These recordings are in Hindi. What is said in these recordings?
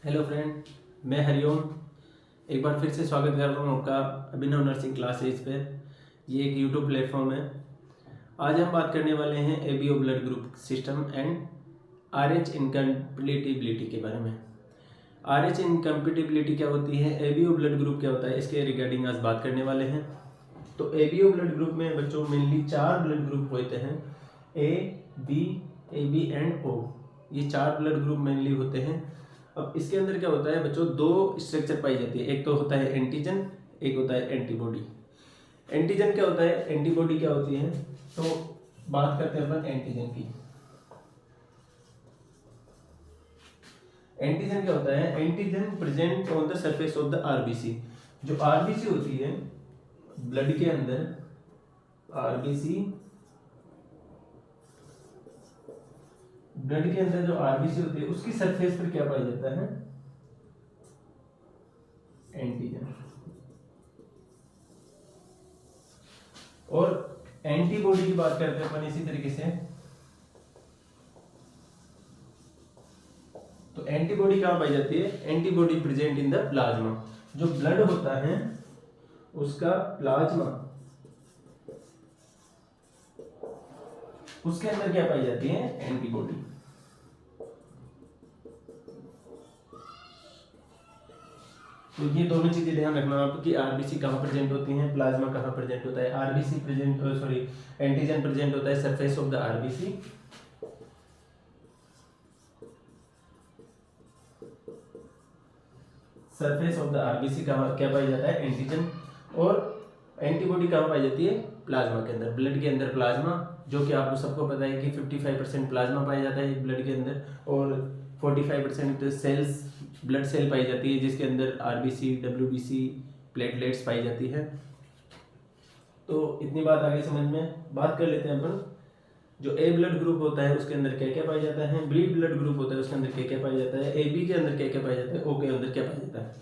हेलो फ्रेंड, मैं हरिओम। एक बार फिर से स्वागत कर रहा हूँ आपका अभिनव नर्सिंग क्लासेज पे। ये एक यूट्यूब प्लेटफॉर्म है। आज हम बात करने वाले हैं ABO blood group system and RH incompatibility के बारे में। आरएच इनकम्पेटिबिलिटी क्या होती है, एबीओ ब्लड ग्रुप क्या होता है, इसके रिगार्डिंग आज बात करने वाले हैं। तो एबीओ ब्लड ग्रुप में बच्चों मेनली 4 ब्लड ग्रुप होते हैं, ए बी एंड ओ। ये 4 ब्लड ग्रुप मेनली होते हैं। अब इसके अंदर क्या होता है बच्चों, 2 स्ट्रक्चर पाई जाती है। एक तो होता है एंटीजन, एक होता है एंटीबॉडी। एंटीजन क्या होता है, एंटीबॉडी क्या होती है, तो बात करते हैं अपन एंटीजन की। एंटीजन क्या होता है, antigen present on the surface of the RBC. जो आरबीसी होती है ब्लड के अंदर, आरबीसी ब्लड के अंदर जो आरबीसी होती है उसकी सरफेस पर क्या पाया जाता है, एंटीजन। और एंटीबॉडी की बात करते हैं अपन इसी तरीके से। तो एंटीबॉडी कहां पाई जाती है, antibody present in the plasma. जो ब्लड होता है उसका प्लाज्मा, उसके अंदर क्या पाई जाती है, एंटीबॉडी। तो ये दोनों चीजें ध्यान रखना आप कि आरबीसी कहाँ प्रेजेंट होती हैं, प्लाज्मा कहाँ प्रेजेंट होता है। आरबीसी प्रेजेंट एंटीजन प्रेजेंट होता है surface of the RBC, surface of the RBC कहाँ क्या पाई जाता है, एंटीजन। और एंटीबॉडी कहाँ पाई जाती है, प्लाज्मा के अंदर, ब्लड के अंदर प्लाज्मा, जो कि आपको सबको पता है कि 55% प्लाज्मा पाया जाता है ब्लड के अंदर, और 45% सेल्स, ब्लड सेल पाई जाती है जिसके अंदर आरबीसी, डब्ल्यूबीसी, प्लेटलेट्स पाई जाती है। तो इतनी बात आगे समझ में। बात कर लेते हैं अपन, जो ए ब्लड ग्रुप होता है उसके अंदर क्या क्या पाया जाता है, बी ब्लड ग्रुप होता है उसके अंदर क्या क्या पाया जाता है, ए बी के अंदर क्या क्या पाया जाता है, ओ के अंदर क्या पाया जाता है।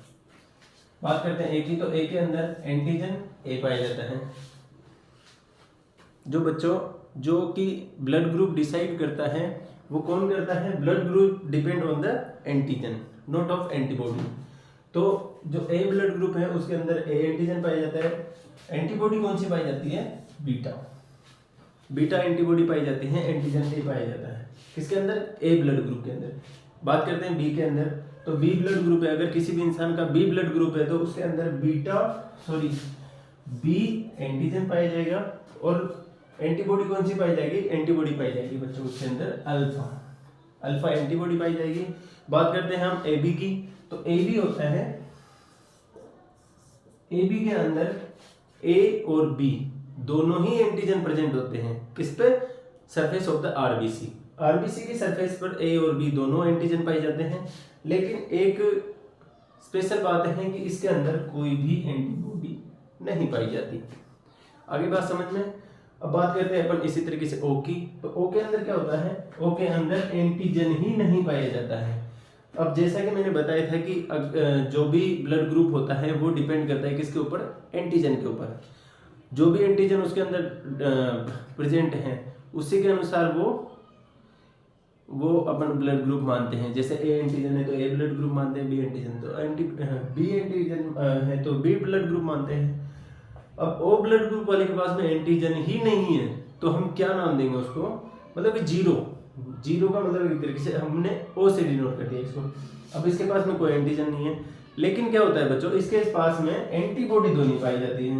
बात करते हैं ए की, तो ए के अंदर एंटीजन ए पाया जाता है। जो बच्चों जो कि ब्लड ग्रुप डिसाइड करता है वो कौन करता है, blood group depend on the antigen not of antibody. तो जो ए ब्लड ग्रुप है उसके अंदर ए एंटीजन पाया जाता है। एंटीबॉडी कौन सी पाई जाती है, बीटा, बीटा एंटीबॉडी पाई जाती है, एंटीजन ए पाया जाता है किसके अंदर, ए ब्लड ग्रुप के अंदर। बात करते हैं बी के अंदर, तो बी ब्लड ग्रुप है, अगर किसी भी इंसान का बी ब्लड ग्रुप है तो उसके अंदर बी एंटीजन पाया जाएगा। और एंटीबॉडी कौन सी पाई जाएगी, एंटीबॉडी पाई जाएगी बच्चों उसके अंदर अल्फा, अल्फा एंटीबॉडी पाई जाएगी। बात करते हैं हम ए बी की, तो ए बी होता है, ए बी के अंदर ए और बी दोनों ही एंटीजन प्रेजेंट होते हैं किस पे, surface of the RBC. RBC की सरफेस पर ए और बी दोनों एंटीजन पाए जाते हैं, लेकिन एक स्पेशल बात है कि इसके अंदर कोई भी एंटीबॉडी नहीं पाई जाती। आगे बात समझ में। अब बात करते हैं अपन इसी तरीके से ओ की, तो ओ के अंदर क्या होता है, ओ के अंदर एंटीजन ही नहीं पाया जाता है। अब जैसा कि मैंने बताया था कि जो भी ब्लड ग्रुप होता है वो डिपेंड करता है किसके ऊपर, एंटीजन के ऊपर। जो भी एंटीजन उसके अंदर प्रेजेंट है उसी के अनुसार वो अपन ब्लड ग्रुप मानते हैं। जैसे ए एंटीजन है तो ए ब्लड ग्रुप मानते हैं, बी एंटीजन तो बी एंटीजन है तो बी ब्लड ग्रुप मानते हैं। अब ओ ब्लड ग्रुप वाले के पास में एंटीजन ही नहीं है तो हम क्या नाम देंगे उसको, मतलब कि जीरो, जीरो का मतलब एक तरीके से हमने ओ से डिनोट कर दिया इसको। अब इसके पास में कोई एंटीजन नहीं है, लेकिन क्या होता है बच्चों, इसके पास में एंटीबॉडी दोनों पाई जाती है,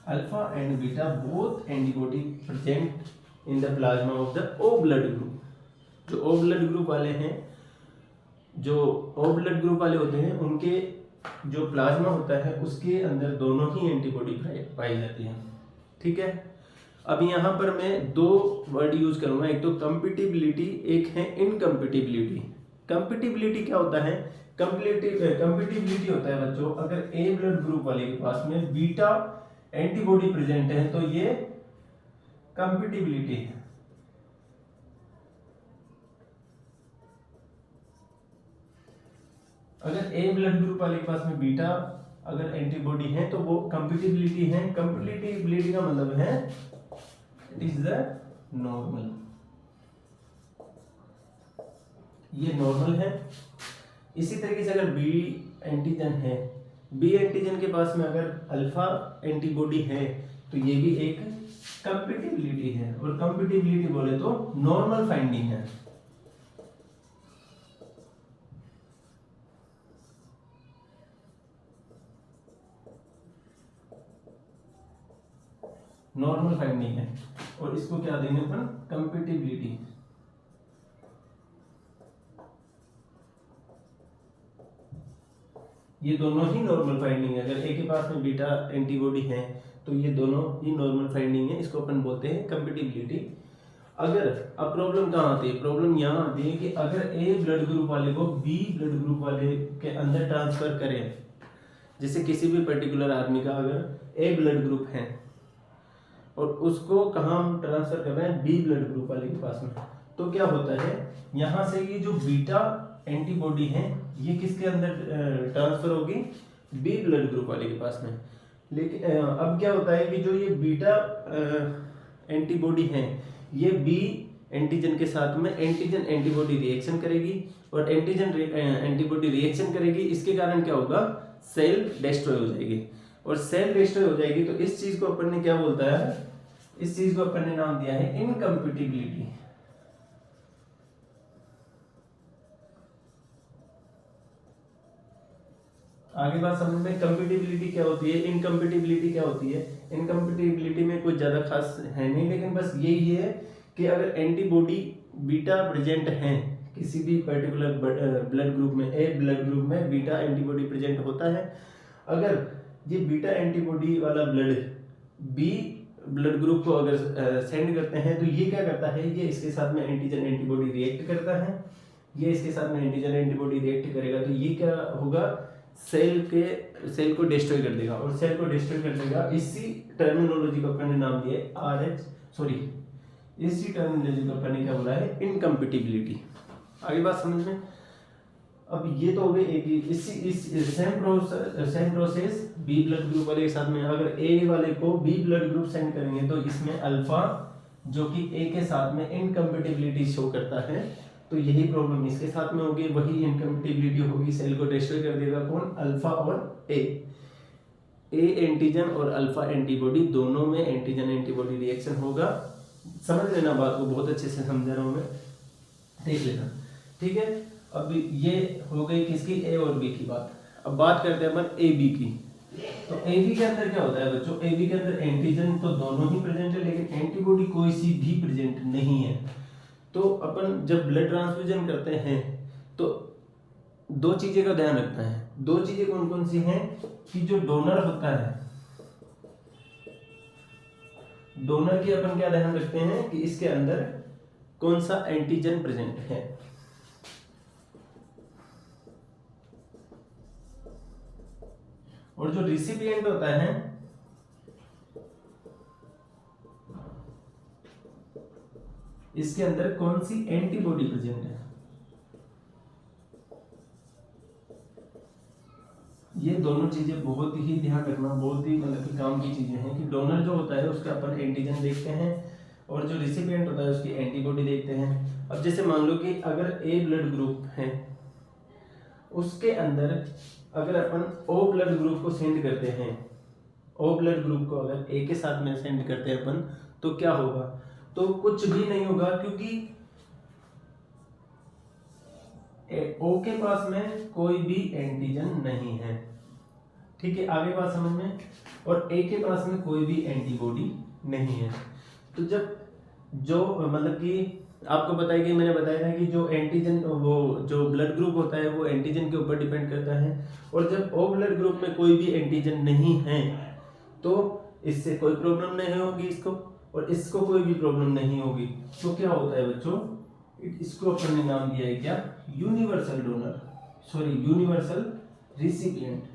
alpha and beta both antibody present in the plasma of the O blood group. जो ओ ब्लड ग्रुप वाले हैं, जो ओ ब्लड ग्रुप वाले होते हैं उनके जो प्लाज्मा होता है उसके अंदर दोनों ही एंटीबॉडी पाई जाती है। ठीक है। अब यहाँ पर मैं 2 वर्ड यूज करूंगा, एक तो कंपेटिबिलिटी, एक है इनकम्पेटिबिलिटी। कंपेटिबिलिटी क्या होता है, कंपेटिबिलिटी होता है बच्चों, अगर ए ब्लड ग्रुप वाले के पास में बीटा एंटीबॉडी प्रेजेंट है तो ये कंपेटिबिलिटी है। अगर ए ब्लड ग्रुप वाले के पास में बीटा अगर एंटीबॉडी है तो वो कंपेटिबिलिटी है। कंपेटिबिलिटी का मतलब है इट इज द नॉर्मल, ये नॉर्मल है। इसी तरीके से अगर बी एंटीजन है, बी एंटीजन के पास में अगर अल्फा एंटीबॉडी है तो ये भी एक कंपेटिबिलिटी है, और कंपेटिबिलिटी बोले तो नॉर्मल फाइंडिंग है। नॉर्मल फाइंडिंग है, और इसको क्या देंगे अपन, कंपेटिबिलिटी। ये दोनों ही नॉर्मल फाइंडिंग है। अगर ए के पास में बीटा एंटीबॉडी है तो ये दोनों ही नॉर्मल फाइंडिंग है, इसको अपन बोलते हैं कंपेटिबिलिटी। अगर अब प्रॉब्लम कहाँ आती है, प्रॉब्लम यहाँ आती है कि अगर ए ब्लड ग्रुप वाले को बी ब्लड ग्रुप वाले के अंदर ट्रांसफर करें, जैसे किसी भी पर्टिकुलर आदमी का अगर ए ब्लड ग्रुप है और उसको कहाँ हम ट्रांसफर कर रहे हैं, बी ब्लड ग्रुप वाले के पास में, तो क्या होता है, यहाँ से ये जो बीटा एंटीबॉडी है ये किसके अंदर ट्रांसफर होगी, बी ब्लड ग्रुप वाले के पास में। लेकिन अब क्या होता है कि जो ये बीटा एंटीबॉडी है ये बी एंटीजन के साथ में एंटीजन एंटीबॉडी रिएक्शन करेगी, और एंटीजन एंटीबॉडी रिएक्शन करेगी, इसके कारण क्या होगा, सेल डिस्ट्रॉय हो जाएगी। और सेल डिस्ट्रॉय हो जाएगी तो इस चीज को अपन ने क्या बोलता है, इस चीज को अपन ने नाम दिया है इनकम्पेटिबिलिटी। आगे बात समझ में, कंपेटिबिलिटी क्या होती है, इनकम्पेटिबिलिटी क्या होती है। इनकम्पेटिबिलिटी में कुछ ज्यादा खास है नहीं, लेकिन बस यही है कि अगर एंटीबॉडी बीटा प्रेजेंट है किसी भी पर्टिकुलर ब्लड ग्रुप में, ए ब्लड ग्रुप में बीटा एंटीबॉडी प्रेजेंट होता है, अगर ये बीटा एंटीबॉडी वाला ब्लड बी ब्लड ग्रुप को अगर सेंड करते हैं तो ये क्या करता है, ये इसके साथ में एंटीजन एंटीबॉडी रिएक्ट करता है, ये इसके साथ में एंटीजन एंटीबॉडी रिएक्ट करेगा तो ये क्या होगा, सेल को डिस्ट्रॉय कर देगा, और सेल को डिस्ट्रॉय कर देगा। इसी टर्मिनोलॉजी को अपन ने नाम दिया है इसी टर्मिनोलॉजी को अपन ने क्या बोला है, इनकम्पेटिबिलिटी। आगे बात समझ में। अब ये तो हो गई एक ही, इसी same process B blood group वाले के साथ में, अगर ए वाले को बी ब्लड ग्रुप सेंड करेंगे तो इसमें अल्फा जो कि ए के साथ में इनकम्पेटिबिलिटी शो करता है, तो यही प्रॉब्लम इसके साथ में होगी, वही इनकम्पेटिबिलिटी होगी, सेल को डिस्ट्रॉय कर देगा कौन, अल्फा और ए एंटीजन और अल्फा एंटीबॉडी दोनों में एंटीजन एंटीबॉडी रिएक्शन होगा। समझ लेना बात को, बहुत अच्छे से समझा रहा हूं मैं, देख लेना, ठीक है। अब ये हो गई किसकी, ए और बी की बात। अब बात करते हैं अपन ए बी की। तो ए बी के अंदर क्या होता है बच्चों, ए बी के अंदर एंटीजन तो दोनों ही प्रेजेंट है, लेकिन एंटीबॉडी कोई सी भी प्रेजेंट नहीं है। तो अपन जब ब्लड ट्रांसफ्यूजन करते हैं तो दो चीजें का ध्यान रखना है। दो चीजें कौन कौन सी हैं, कि जो डोनर होता है, डोनर की अपन क्या ध्यान रखते हैं कि इसके अंदर कौन सा एंटीजन प्रेजेंट है, और जो रिसिपिएंट होता है इसके अंदर कौन सी एंटीबॉडी प्रेजेंट है। ये दोनों चीजें बहुत ही ध्यान रखना, बहुत ही मतलब कि काम की चीजें हैं, कि डोनर जो होता है उसका अपन एंटीजन देखते हैं, और जो रिसिपिएंट होता है उसकी एंटीबॉडी देखते हैं। अब जैसे मान लो कि अगर ए ब्लड ग्रुप है, उसके अंदर अगर अपन ओ ब्लड ग्रुप को सेंड करते हैं, ओ ब्लड ग्रुप को अगर ए के साथ में सेंड करते हैं अपन, तो क्या होगा, तो कुछ भी नहीं होगा, क्योंकि ओ के पास में कोई भी एंटीजन नहीं है, ठीक है। आगे बात समझ में। और ए के पास में कोई भी एंटीबॉडी नहीं है। तो जब जो मतलब कि आपको पता है कि मैंने बताया था कि जो एंटीजन, वो जो ब्लड ग्रुप होता है वो एंटीजन के ऊपर डिपेंड करता है, और जब ओ ब्लड ग्रुप में कोई भी एंटीजन नहीं है तो इससे कोई प्रॉब्लम नहीं होगी इसको, और इसको कोई भी प्रॉब्लम नहीं होगी। तो क्या होता है बच्चों, इसको अपन ने नाम दिया है क्या, universal donor, sorry universal recipient.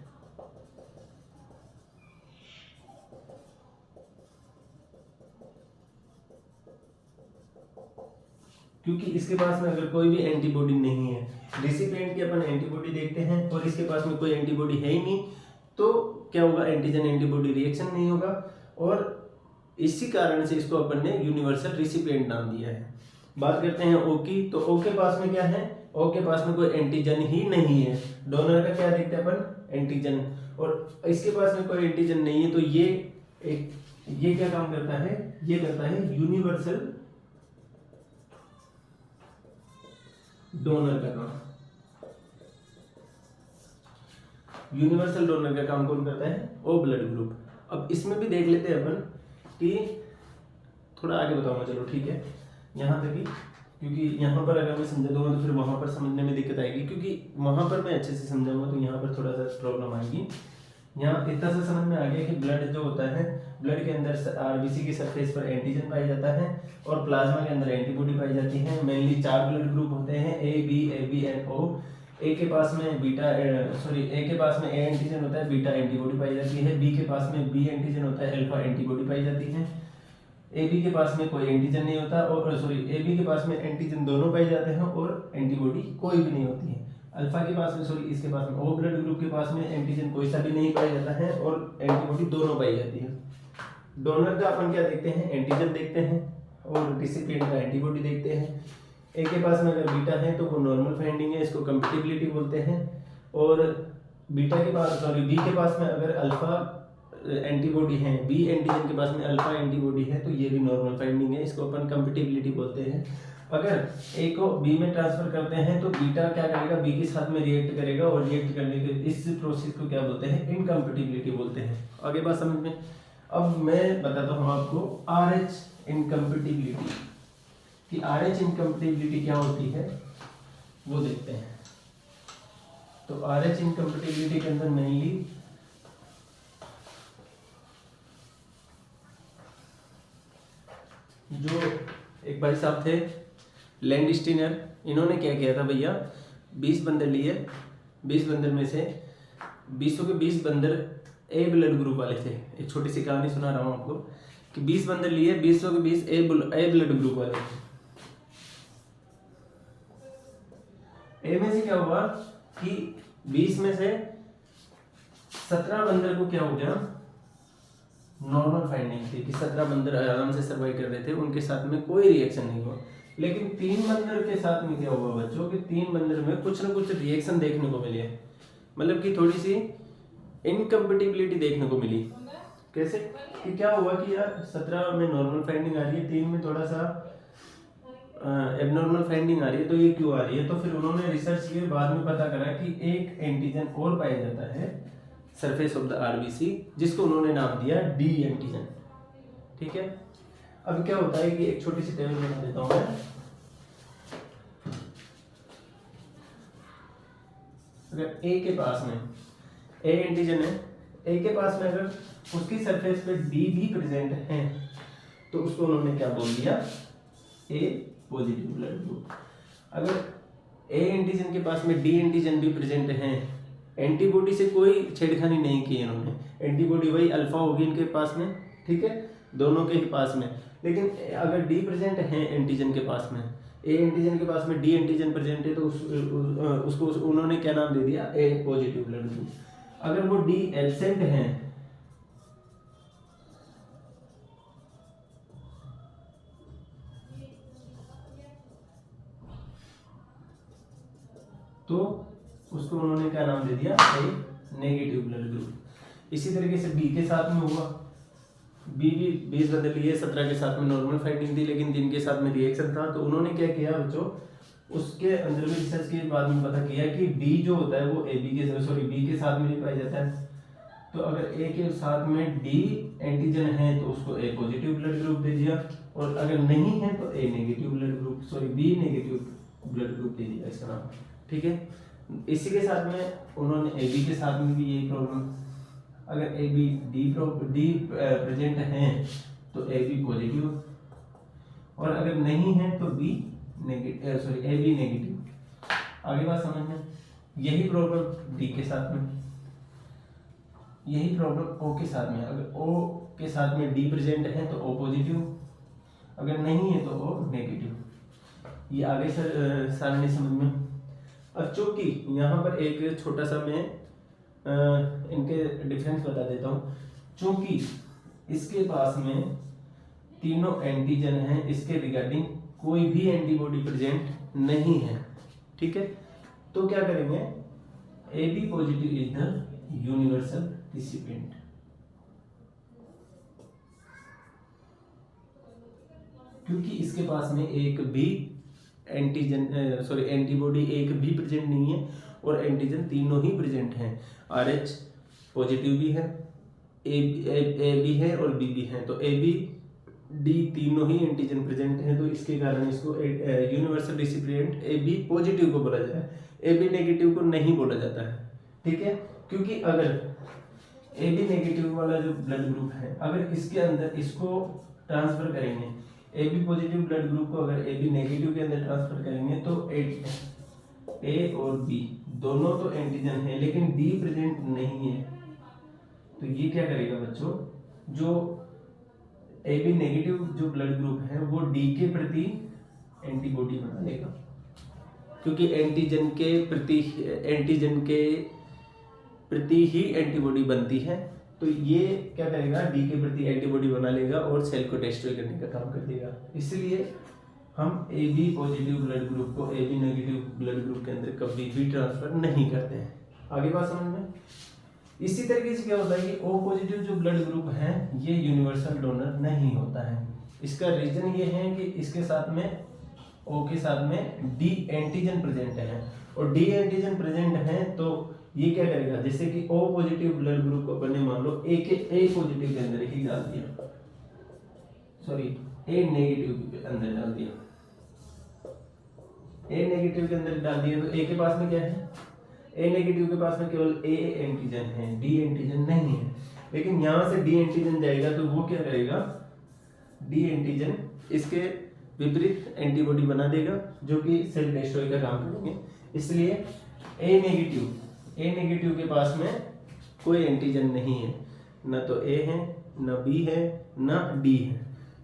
क्योंकि इसके पास में अगर कोई भी एंटीबॉडी नहीं है, रिसिपिएंट की अपन एंटीबॉडी देखते हैं और इसके पास में कोई एंटीबॉडी है ही नहीं, तो क्या होगा, एंटीजन एंटीबॉडी रिएक्शन नहीं होगा, और इसी कारण से इसको अपन ने यूनिवर्सल रिसिपिएंट नाम दिया है। बात करते हैं ओ की। तो ओ के पास में क्या है, ओ के पास में कोई एंटीजन ही नहीं है, डोनर का क्या देखते हैं अपन, एंटीजन, और इसके पास में कोई एंटीजन नहीं है, तो ये क्या काम करता है, ये करता है यूनिवर्सल डोनर का काम। यूनिवर्सल डोनर का काम कौन करता है, ओ ब्लड ग्रुप। अब इसमें भी देख लेते हैं अपन कि थोड़ा आगे बताऊंगा, चलो ठीक है यहाँ तक ही, क्योंकि यहाँ पर अगर मैं समझा दूंगा तो फिर वहाँ पर समझने में दिक्कत आएगी, क्योंकि वहाँ पर मैं अच्छे से समझाऊंगा तो यहाँ पर थोड़ा सा प्रॉब्लम आएगी। यहाँ इतना सा समझ में आ गया कि ब्लड जो होता है, ब्लड के अंदर आरबीसी की सरफेस पर एंटीजन पाया जाता है और प्लाज्मा के अंदर एंटीबॉडी पाई जाती है। मेनली 4 ब्लड ग्रुप होते हैं, ए बी एंड ओ। ए के पास में ए के पास में ए एंटीजन होता है, बीटा एंटीबॉडी पाई जाती है। बी के पास में बी एंटीजन होता है, अल्फा एंटीबॉडी पाई जाती है। ए बी के पास में कोई एंटीजन नहीं होता, और ए बी के पास में एंटीजन दोनों पाए जाते हैं और एंटीबॉडी कोई भी नहीं होती है। अल्फा के पास में इसके पास में ओ ब्लड ग्रुप के पास में एंटीजन कोई सा भी नहीं पाया जाता है और एंटीबॉडी दोनों पाई जाती है। डोनर का अपन क्या देखते हैं, एंटीजन देखते हैं और रिसिपिएंट का एंटीबॉडी देखते हैं। ए के पास में अगर बीटा है तो वो नॉर्मल फाइंडिंग है, इसको कंपैटिबिलिटी बोलते हैं। और बी के पास में अगर अल्फा एंटीबॉडी है, बी एंटीजन के पास में अल्फा एंटीबॉडी है, तो ये भी नॉर्मल फाइंडिंग है, इसको अपन कंपैटिबिलिटी बोलते हैं। अगर ए को बी में ट्रांसफर करते हैं तो बीटा क्या करेगा, बी के साथ में रिएक्ट करेगा और रिएक्ट करने के इस प्रोसेस को क्या बोलते हैं, इनकम्पैटिबिलिटी बोलते हैं। आगे बात समझ में। अब मैं बताता हूँ आपको RH इनकम्पैटिबिलिटी, कि RH इनकम्पैटिबिलिटी क्या होती है वो देखते हैं। तो RH इनकम्पैटिबिलिटी के अंदर मेनली जो एक भाई साहब थे लैंडस्टीनर, इन्होंने क्या किया था भैया, 20 बंदर लिए, 20 बंदर में से 20 के 20 बंदर ए ब्लड ग्रुप वाले थे। एक छोटी सी कहानी सुना रहा हूँ आपको कि 20 बंदर लिए, 20 के 20 ए ब्लड ग्रुप वाले थे। ए में से क्या हुआ कि 20 में से 17 बंदर को क्या हो गया, नॉर्मल फाइंडिंग थी कि 17 बंदर आराम से सर्वाइव कर रहे थे, उनके साथ में कोई रिएक्शन नहीं हुआ। लेकिन 3 बंदर के साथ में क्या हुआ बच्चों, कि 3 बंदर में कुछ ना कुछ रिएक्शन देखने को मिले, मतलब कि थोड़ी सी इनकम्पैटिबिलिटी देखने को मिली। कैसे कि क्या हुआ कि यार 17 में नॉर्मल फाइंडिंग आ रही है, 3 में थोड़ा सा एबनॉर्मल फाइंडिंग आ रही है, तो ये क्यों आ रही है। तो फिर उन्होंने रिसर्च किए, बाद में पता करा कि एक एंटीजन और पाया जाता है सरफेस ऑफ द आरबीसी, जिसको उन्होंने नाम दिया डी एंटीजन। ठीक है, अब क्या होता है कि एक छोटी सी टेबल बना देता हूं मैं। अगर ए के पास में ए एंटीजन है, ए के पास में अगर उसकी सरफेस पे डी भी प्रेजेंट है तो उसको उन्होंने क्या बोल दिया, ए पॉजिटिव ब्लड ग्रुप। अगर ए एंटीजन के पास में डी एंटीजन भी प्रेजेंट है, एंटीबॉडी से कोई छेड़खानी नहीं की इन्होंने, एंटीबॉडी वही अल्फा होगी इनके पास में, ठीक है, दोनों के पास में। लेकिन अगर डी प्रेजेंट है एंटीजन के पास में, ए एंटीजन के पास में डी एंटीजन प्रेजेंट है, तो उसको उन्होंने क्या नाम दे दिया, ए पॉजिटिव ब्लड ग्रुप। अगर वो डी एब्सेंट है तो उसको उन्होंने क्या नाम दे दिया, ए नेगेटिव ब्लड ग्रुप। इसी तरीके से बी के साथ में हुआ, बी भी 20 बंदे लिए, 17 के साथ में नॉर्मल फाइंडिंग थी, लेकिन जिनके साथ में रिएक्शन था, तो उन्होंने क्या किया बच्चों, उसके अंदर में रिसर्च के बाद में पता किया कि डी जो होता है वो बी के साथ में भी पाया जाता है। तो अगर ए के साथ में डी एंटीजन है तो उसको ए पॉजिटिव ब्लड ग्रुप दे दिया, और अगर नहीं है तो A negative blood group B negative blood group दे दिया इसका नाम। ठीक है, इसी के साथ में उन्होंने ए बी के साथ में भी यही प्रॉब्लम, अगर ए बी डी प्रेजेंट है तो ए बी पॉजिटिव, और अगर नहीं है तो B negative, A B negative. आगे बात समझ में। यही प्रॉब्लम डी के साथ में, यही प्रॉब्लम ओ के साथ में, अगर ओ के साथ में डी प्रेजेंट है तो ओ पॉजिटिव, अगर नहीं है तो ओ नेगेटिव। ये आगे सारणी समझ में। अब चूंकि यहाँ पर एक छोटा सा मैं इनके डिफरेंस बता देता हूँ। चूंकि इसके पास में तीनों एंटीजन हैं, इसके रिगार्डिंग कोई भी एंटीबॉडी प्रेजेंट नहीं है, ठीक है, तो क्या करेंगे, A B positive is the universal recipient. क्योंकि इसके पास में एक भी एंटीबॉडी एक भी प्रेजेंट नहीं है और एंटीजन तीनों ही प्रेजेंट हैं। RH पॉजिटिव भी है, ए बी है और बी भी है, तो ए बी डी तीनों ही एंटीजन प्रेजेंट हैं, तो इसके कारण इसको universal recipient A B positive को बोला जाता है, ए बी नेगेटिव को नहीं बोला जाता है। ठीक है, क्योंकि अगर ए बी नेगेटिव वाला जो ब्लड ग्रुप है, अगर इसके अंदर इसको ट्रांसफर करेंगे, A B positive blood group को अगर ए बी नेगेटिव के अंदर ट्रांसफर करेंगे तो ए और बी दोनों तो एंटीजन है लेकिन डी प्रेजेंट नहीं है, तो ये क्या करेगा बच्चों, जो ए बी नेगेटिव जो ब्लड ग्रुप है वो डी के प्रति एंटीबॉडी बना लेगा, क्योंकि एंटीजन के प्रति ही एंटीबॉडी बनती है, तो ये क्या करेगा, डी के प्रति एंटीबॉडी बना लेगा और सेल को डिस्ट्रॉय करने का काम कर देगा। इसलिए हम A B positive blood group को A B negative blood group के अंदर कभी भी ट्रांसफर नहीं करते हैं। आगे बात समझ में। इसी तरीके से क्या होता है कि ओ पॉजिटिव जो ब्लड ग्रुप है ये यूनिवर्सल डोनर नहीं होता है। इसका रीजन ये है कि इसके साथ में ओ के साथ में डी एंटीजन प्रेजेंट है, और डी एंटीजन प्रेजेंट है तो ये क्या करेगा, जैसे कि ओ पॉजिटिव ब्लड ग्रुप को अपने मान लो ए पॉजिटिव के अंदर ही डाल दिया, सॉरी ए नेगेटिव के अंदर डाल दिया, ए नेगेटिव के अंदर डाल दिया, तो ए के पास में क्या है, ए नेगेटिव के पास में केवल ए एंटीजन है, डी एंटीजन नहीं है। लेकिन यहाँ से डी एंटीजन जाएगा तो वो क्या करेगा, डी एंटीजन इसके विपरीत एंटीबॉडी बना देगा जो कि सेल डिस्ट्रॉय का काम करेंगे। इसलिए ए नेगेटिव के पास में कोई एंटीजन नहीं है, न तो ए है, न बी है, न डी है।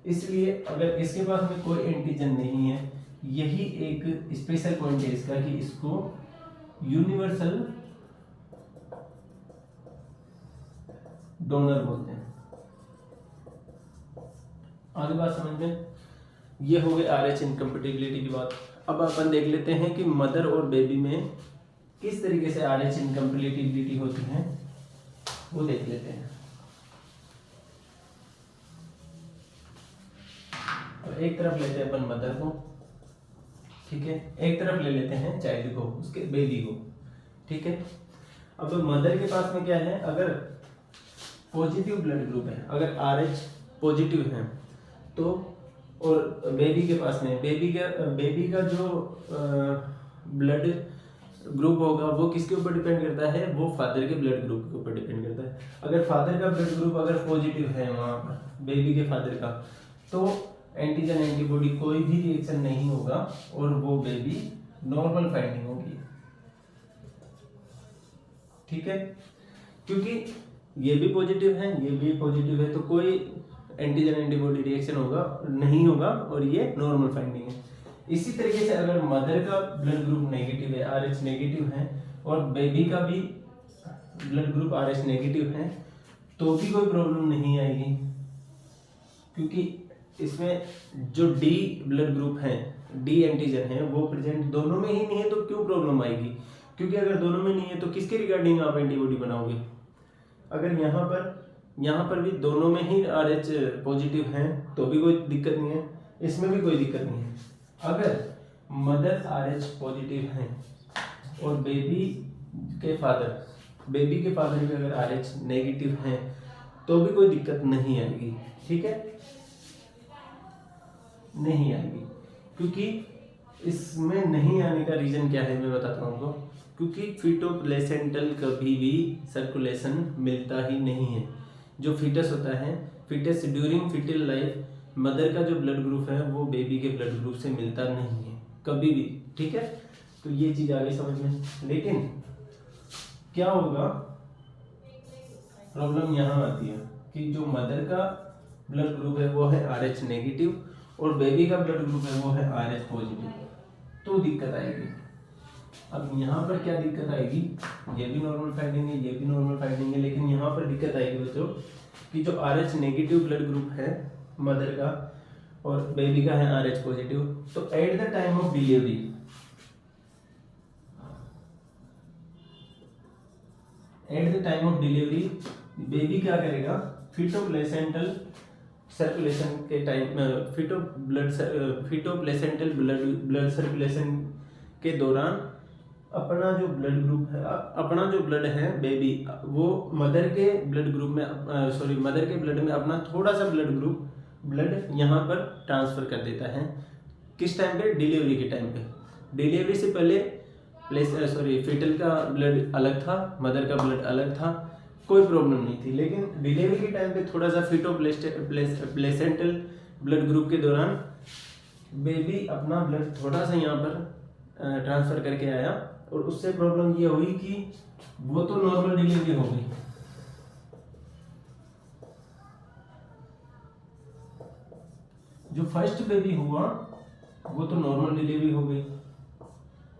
इसलिए अगर इसके पास में कोई एंटीजन नहीं है, यही एक स्पेशल पॉइंट है इसका कि इसको यूनिवर्सल डोनर बोलते हैं। आगे बात समझ में, ये हो गई RH इनकम्पेटिबिलिटी की बात। अब अपन देख लेते हैं कि मदर और बेबी में किस तरीके से RH इनकम्पेटिबिलिटी होती है, वो देख लेते हैं। तो एक तरफ लेते हैं अपन मदर को, ठीक है, एक तरफ ले लेते हैं चाइल्ड को, उसके बेबी को, ठीक है। अब मदर के पास में क्या है, अगर पॉजिटिव ब्लड ग्रुप है, अगर RH पॉजिटिव है तो, और बेबी के पास में बेबी का जो ब्लड ग्रुप होगा वो किसके ऊपर डिपेंड करता है, वो फादर के ब्लड ग्रुप के ऊपर डिपेंड करता है। अगर फादर का ब्लड ग्रुप अगर पॉजिटिव है वहां पर बेबी के फादर का, तो एंटीजन एंटीबॉडी कोई भी रिएक्शन नहीं होगा और वो बेबी नॉर्मल फाइंडिंग होगी, ठीक है। क्योंकि ये भी पॉजिटिव है, ये भी पॉजिटिव है, तो कोई एंटीजन एंटीबॉडी रिएक्शन नहीं होगा और ये नॉर्मल फाइंडिंग है। इसी तरीके से अगर मदर का ब्लड ग्रुप नेगेटिव है, RH नेगेटिव है, और बेबी का भी ब्लड ग्रुप RH नेगेटिव है, तो भी कोई प्रॉब्लम नहीं आएगी, क्योंकि इसमें जो डी ब्लड ग्रुप है, डी एंटीजन है, वो प्रेजेंट दोनों में ही नहीं है, तो क्यों प्रॉब्लम आएगी, क्योंकि अगर दोनों में नहीं है तो किसके रिगार्डिंग आप एंटीबॉडी बनाओगे। अगर यहाँ पर भी दोनों में ही RH पॉजिटिव है तो भी कोई दिक्कत नहीं है, इसमें भी कोई दिक्कत नहीं है। अगर मदर RH पॉजिटिव है और बेबी के फादर भी अगर RH नेगेटिव है तो भी कोई दिक्कत नहीं आएगी, ठीक है, नहीं आएगी। क्योंकि इसमें नहीं आने का रीजन क्या है मैं बताता हूँ आपको, क्योंकि फीटोप्लेसेंटल कभी भी सर्कुलेशन मिलता ही नहीं है। जो फीटस होता है, foetus during foetal life, mother का जो ब्लड ग्रुप है वो बेबी के ब्लड ग्रुप से मिलता नहीं है कभी भी, ठीक है। तो ये चीज आ गई समझ में। लेकिन क्या होगा, प्रॉब्लम यहाँ आती है कि जो मदर का ब्लड ग्रुप है वो है RH नेगेटिव और बेबी का ब्लड ग्रुप है वो है RH पॉजिटिव, तो दिक्कत आएगी। अब यहाँ पर क्या दिक्कत आएगी, ये भी नॉर्मल फाइंडिंग है, ये भी नॉर्मल फाइंडिंग है, लेकिन यहाँ पर दिक्कत आएगी बच्चों कि जो RH नेगेटिव ब्लड ग्रुप है मदर का और बेबी का है RH पॉजिटिव, तो at the time of delivery at the time of delivery baby क्या करेगा, फीटोप्लेसेंटल सर्कुलेशन के टाइम फीटोप्लेसेंटल ब्लड सर्कुलेशन के दौरान अपना जो ब्लड ग्रुप है, अपना जो ब्लड है बेबी, वो मदर के ब्लड ग्रुप में मदर के ब्लड में अपना थोड़ा सा ब्लड यहाँ पर ट्रांसफर कर देता है। किस टाइम पे, डिलीवरी के टाइम पे। डिलीवरी से पहले फीटल का ब्लड अलग था, मदर का ब्लड अलग था, कोई प्रॉब्लम नहीं थी। लेकिन डिलीवरी के टाइम पे थोड़ा सा फीटोप्लेसेंटल ब्लड ग्रुप के दौरान बेबी अपना ब्लड थोड़ा सा यहाँ पर ट्रांसफर करके आया, और उससे प्रॉब्लम ये हुई कि वो तो नॉर्मल डिलीवरी हो गई, जो फर्स्ट बेबी हुआ वो तो नॉर्मल डिलीवरी हो गई,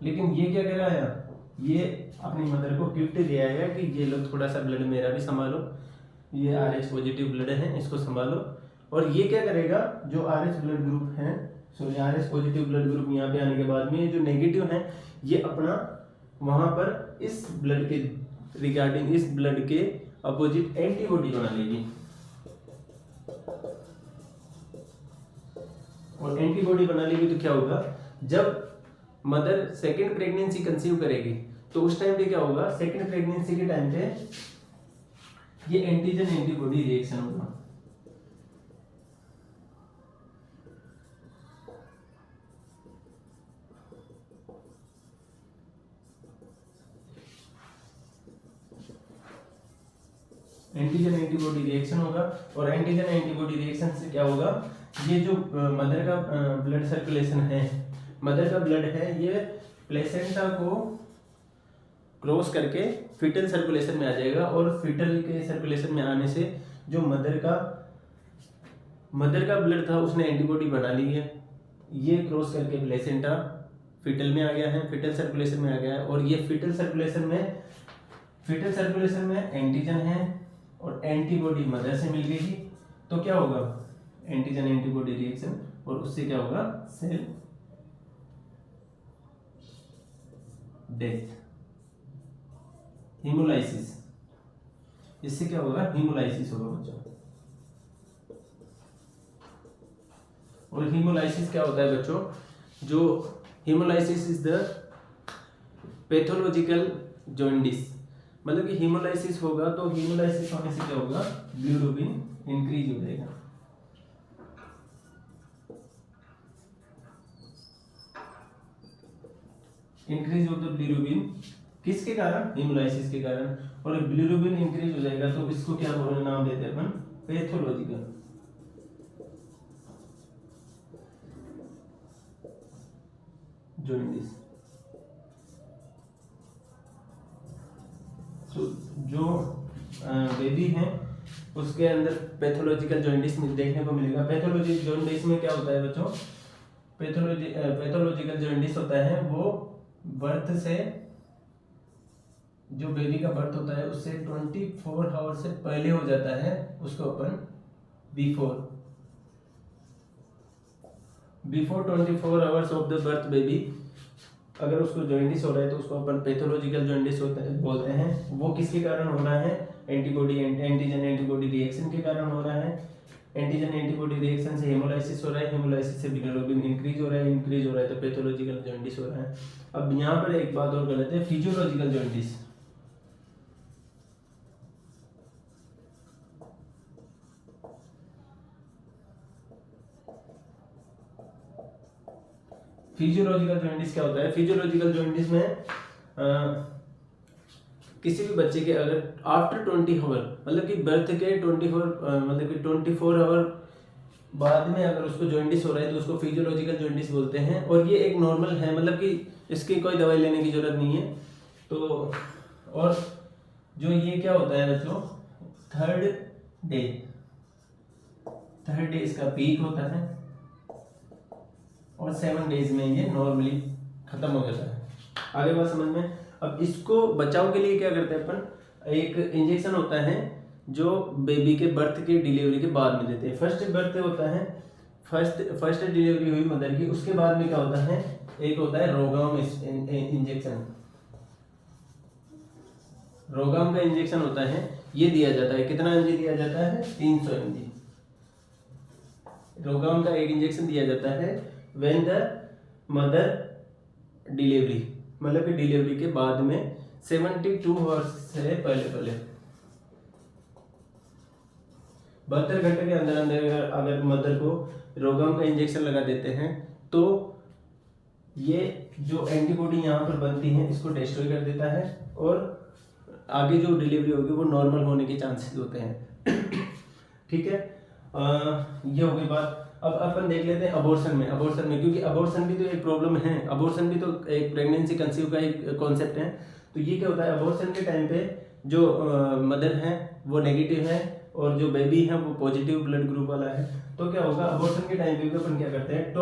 लेकिन ये क्या कर आया, ये अपनी मदर को गिफ्ट दे आया कि ये लो थोड़ा सा ब्लड मेरा भी संभालो, ये RH पॉजिटिव ब्लड है, इसको संभालो। और ये क्या करेगा, जो RH ब्लड ग्रुप है, RH पॉजिटिव ब्लड ग्रुप यहाँ पे आने के बाद में जो नेगेटिव है, ये अपना वहां पर इस ब्लड के रिगार्डिंग, इस ब्लड के अपोजिट एंटीबॉडी बना लेगी। और एंटीबॉडी बना लेगी तो क्या होगा, जब मदर सेकेंड प्रेगनेंसी कंसीव करेगी तो उस टाइम पे क्या होगा, सेकेंड प्रेगनेंसी के टाइम पे ये एंटीजन एंटीबॉडी रिएक्शन होगा। एंटीजन एंटीबॉडी रिएक्शन होगा, और एंटीजन एंटीबॉडी रिएक्शन से क्या होगा, ये जो मदर का ब्लड सर्कुलेशन है, मदर का ब्लड है, ये प्लेसेंटा को क्रॉस करके फीटल सर्कुलेशन में आ जाएगा, और फीटल के सर्कुलेशन में आने से जो मदर का ब्लड था उसने एंटीबॉडी बना ली है, ये क्रॉस करके प्लेसेंटा फीटल में आ गया है, फीटल सर्कुलेशन में आ गया है, और ये फीटल सर्कुलेशन में एंटीजन है और एंटीबॉडी मदर से मिल गई, तो क्या होगा, एंटीजन एंटीबॉडी रिएक्शन, और उससे क्या होगा, सेल डेथ, हीमोलाइसिस। इससे क्या होगा, हीमोलाइसिस होगा बच्चों। और हीमोलाइसिस क्या होता है बच्चों, जो haemolysis is the pathological jaundice, मतलब कि हीमोलाइसिस होगा तो हीमोलाइसिस होने से क्या होगा, बिलिरुबिन इंक्रीज हो जाएगा। इंक्रीज ऑफ द बिलिरुबिन किसके कारण, हीमोलाइसिस के कारण, और बिलिरुबिन इंक्रीज हो जाएगा तो इसको क्या नाम देते हैं अपन, पैथोलॉजिकल जॉन्डिस। जो बेबी है उसके अंदर पैथोलॉजिकल जॉन्डिस देखने को मिलेगा। पैथोलॉजिकल जॉन्डिस में क्या होता है बच्चों, पैथोलॉजिकल जॉन्डिस होता है वो बर्थ से, जो बेबी का बर्थ होता है उससे 24 आवर से पहले हो जाता है, उसको अपन before 24 hours of the birth baby, अगर उसको जॉन्डिस हो रहा है तो उसको अपन पैथोलॉजिकल जॉन्डिस बोलते हैं। वो किसके कारण हो रहा है, एंटीजन एंटीबॉडी रिएक्शन के कारण हो रहा है। एंटीजन एंटीबॉडी रिएक्शन से हेमोलाइसिस हो रहा है, हेमोलाइसिस से बिलिरुबिन इंक्रीज हो रहा है तो पैथोलॉजिकल जॉन्डिस हो रहा है। अब यहाँ पर एक बात और कर लेते हैं, फिजियोलॉजिकल जॉन्डिस। फिजियोलॉजिकल जॉन्डिस क्या होता है, फिजियोलॉजिकल जॉन्डिस में किसी भी बच्चे के अगर आफ्टर 20 आवर, मतलब कि बर्थ के 24 आवर बाद में अगर उसको जॉन्डिस हो रहा है तो उसको फिजियोलॉजिकल जॉन्डिस बोलते हैं। और ये एक नॉर्मल है, मतलब कि इसकी कोई दवाई लेने की जरूरत नहीं है। तो और जो ये क्या होता है बच्चों, थर्ड डे इसका पीक होता है और 7 डेज में ये नॉर्मली खत्म हो जाता है। आगे बात समझ में। अब इसको बचाव के लिए क्या करते हैं अपन, एक इंजेक्शन होता है जो बेबी के बर्थ के डिलीवरी के बाद में देते हैं। फर्स्ट बर्थ होता है, फर्स्ट डिलीवरी हुई मदर की, उसके बाद में क्या होता है, एक होता है रोगाम इंजेक्शन। रोगाम का इंजेक्शन होता है ये दिया जाता है, कितना mg दिया जाता है, 300 mg। रोगाम का एक इंजेक्शन दिया जाता है व्हेन द मदर डिलीवरी, मतलब कि डिलीवरी के बाद में 72 आवर्स से पहले 72 घंटे के अंदर अंदर अगर मदर को रोगाम का इंजेक्शन लगा देते हैं तो ये जो एंटीबॉडी यहाँ पर बनती है इसको डिस्ट्रॉय कर देता है और आगे जो डिलीवरी होगी वो नॉर्मल होने के चांसेस होते हैं। ठीक है, ये हो गई बात। अब अपन देख लेते हैं अबॉर्शन में, क्योंकि अबॉर्शन भी तो एक प्रॉब्लम है, अबॉर्शन भी तो एक प्रेगनेंसी कंसीव का एक कॉन्सेप्ट है। तो ये क्या होता है, अबॉर्शन के टाइम पे जो मदर है वो नेगेटिव है और जो बेबी है वो पॉजिटिव ब्लड ग्रुप वाला है। तो क्या होगा, अबॉर्शन के टाइम पे अपन क्या करते हैं,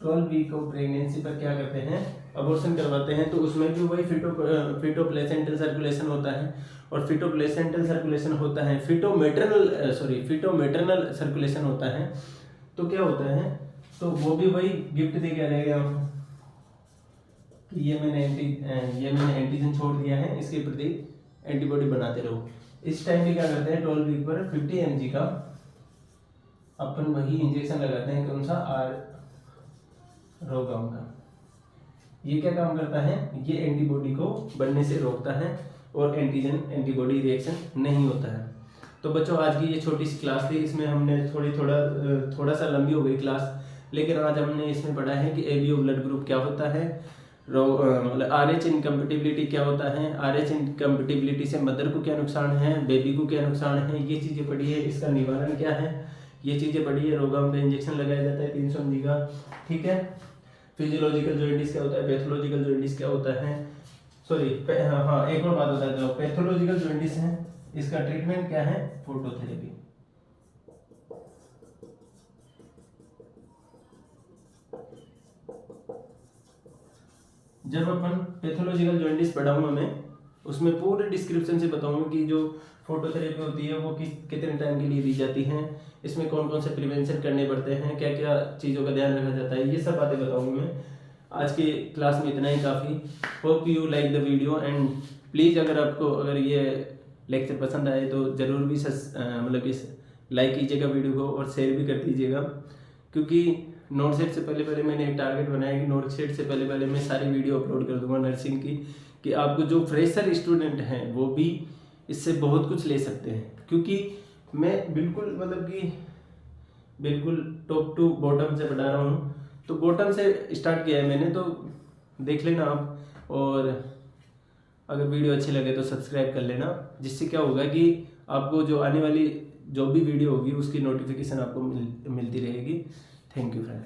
12 वीक ऑफ प्रेगनेंसी पर क्या करते हैं, अबॉर्शन करवाते हैं। तो उसमें भी वही फिटो प्लेसेंटल सर्कुलेशन होता है और फिटो प्लेसेंटल सर्कुलेशन होता है, फिटो मैटरनल सर्कुलेशन होता है। तो क्या होता है, तो वो भी वही गिफ्ट दे के रहेगा कि ये मैंने एंटीजन छोड़ दिया है, इसके प्रति एंटीबॉडी बनाते रहो। इस टाइम पे क्या करते हैं, 12 वीक पर 50 mg का अपन वही इंजेक्शन लगाते हैं, कौन सा, रोगाम का। ये क्या काम करता है, ये एंटीबॉडी को बनने से रोकता है और एंटीबॉडी रिएक्शन नहीं होता है। तो बच्चों आज की ये छोटी सी क्लास थी, इसमें हमने थोड़ा सा लंबी हो गई क्लास, लेकिन आज हमने इसमें पढ़ा है कि एबीओ ब्लड ग्रुप क्या होता है, मतलब RH इनकम्पेटिबिलिटी क्या होता है, RH इनकम्पेटिबिलिटी से मदर को क्या नुकसान है, बेबी को क्या नुकसान है, ये चीज़ें पढ़ी है, इसका निवारण क्या है, ये चीज़ें पढ़ी है। रोगाम पे इंजेक्शन लगाया जाता है 300 mg का। ठीक है, फिजियोलॉजिकल जॉइंटिस क्या होता है, पैथोलॉजिकल जॉइंटिस क्या होता है, हाँ एक और बात बताता हूँ, पैथोलॉजिकल जॉइंटिस है, इसका ट्रीटमेंट क्या है, फोटोथेरेपी। जब अपन पैथोलॉजिकल जॉइंटिस पढ़ाऊंगा मैं, उसमें पूरे डिस्क्रिप्शन से बताऊंगा कि जो फोटोथेरेपी होती है वो कितने टाइम के लिए दी जाती है, इसमें कौन कौन से प्रिवेंशन करने पड़ते हैं, क्या क्या चीज़ों का ध्यान रखा जाता है, ये सब बातें बताऊंगा मैं। आज की क्लास में इतना ही काफ़ी। Hope you like the video and please अगर ये लेक्चर पसंद आए तो ज़रूर भी मतलब कि लाइक कीजिएगा वीडियो को और शेयर भी कर दीजिएगा, क्योंकि नोट सेट से पहले मैंने एक टारगेट बनाया कि नोट सेट से पहले मैं सारी वीडियो अपलोड कर दूंगा नर्सिंग की, कि आपको जो फ्रेशर स्टूडेंट हैं वो भी इससे बहुत कुछ ले सकते हैं। क्योंकि मैं बिल्कुल मतलब कि बिल्कुल टॉप टू बॉटम से पढ़ा रहा हूँ, तो बॉटम से स्टार्ट किया है मैंने, तो देख लेना आप। और अगर वीडियो अच्छी लगे तो सब्सक्राइब कर लेना, जिससे क्या होगा कि आपको जो आने वाली जो भी वीडियो होगी उसकी नोटिफिकेशन आपको मिलती रहेगी। Thank you friend.